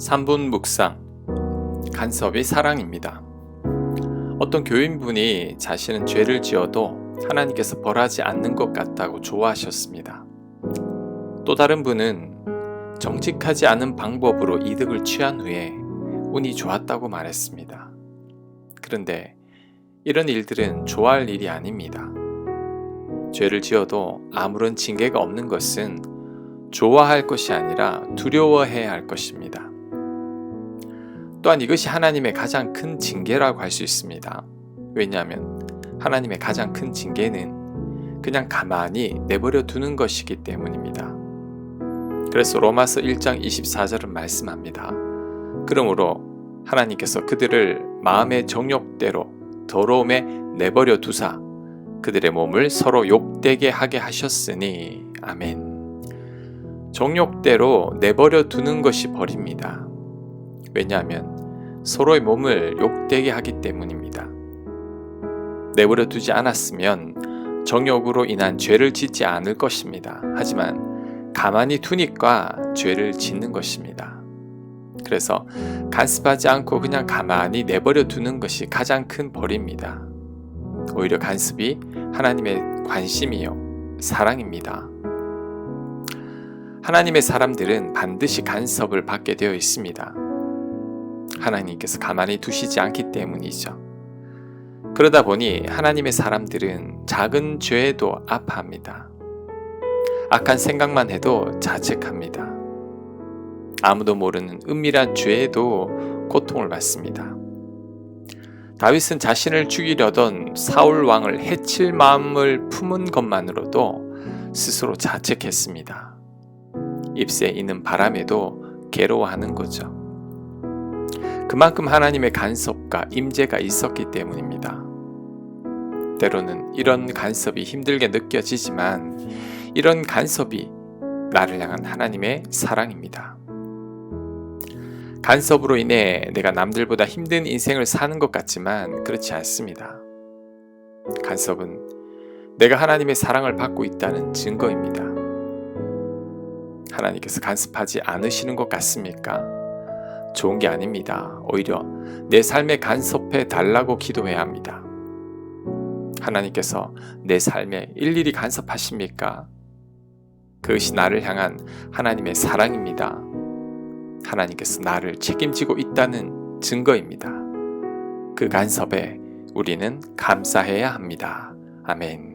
3분 묵상, 간섭이 사랑입니다. 어떤 교인분이 자신은 죄를 지어도 하나님께서 벌하지 않는 것 같다고 좋아하셨습니다. 또 다른 분은 정직하지 않은 방법으로 이득을 취한 후에 운이 좋았다고 말했습니다. 그런데 이런 일들은 좋아할 일이 아닙니다. 죄를 지어도 아무런 징계가 없는 것은 좋아할 것이 아니라 두려워해야 할 것입니다. 또한 이것이 하나님의 가장 큰 징계라고 할 수 있습니다. 왜냐하면 하나님의 가장 큰 징계는 그냥 가만히 내버려 두는 것이기 때문입니다. 그래서 로마서 1장 24절은 말씀합니다. 그러므로 하나님께서 그들을 마음의 정욕대로 더러움에 내버려 두사 그들의 몸을 서로 욕되게 하게 하셨으니 아멘. 정욕대로 내버려 두는 것이 벌입니다. 왜냐하면 서로의 몸을 욕되게 하기 때문입니다. 내버려 두지 않았으면 정욕으로 인한 죄를 짓지 않을 것입니다. 하지만 가만히 두니까 죄를 짓는 것입니다. 그래서 간섭하지 않고 그냥 가만히 내버려 두는 것이 가장 큰 벌입니다. 오히려 간섭이 하나님의 관심이요, 사랑입니다. 하나님의 사람들은 반드시 간섭을 받게 되어 있습니다. 하나님께서 가만히 두시지 않기 때문이죠. 그러다 보니 하나님의 사람들은 작은 죄에도 아파합니다. 악한 생각만 해도 자책합니다. 아무도 모르는 은밀한 죄에도 고통을 받습니다. 다윗은 자신을 죽이려던 사울 왕을 해칠 마음을 품은 것만으로도 스스로 자책했습니다. 잎새 있는 바람에도 괴로워하는 거죠. 그만큼 하나님의 간섭과 임재가 있었기 때문입니다. 때로는 이런 간섭이 힘들게 느껴지지만 이런 간섭이 나를 향한 하나님의 사랑입니다. 간섭으로 인해 내가 남들보다 힘든 인생을 사는 것 같지만 그렇지 않습니다. 간섭은 내가 하나님의 사랑을 받고 있다는 증거입니다. 하나님께서 간섭하지 않으시는 것 같습니까? 좋은 게 아닙니다. 오히려 내 삶에 간섭해 달라고 기도해야 합니다. 하나님께서 내 삶에 일일이 간섭하십니까? 그것이 나를 향한 하나님의 사랑입니다. 하나님께서 나를 책임지고 있다는 증거입니다. 그 간섭에 우리는 감사해야 합니다. 아멘.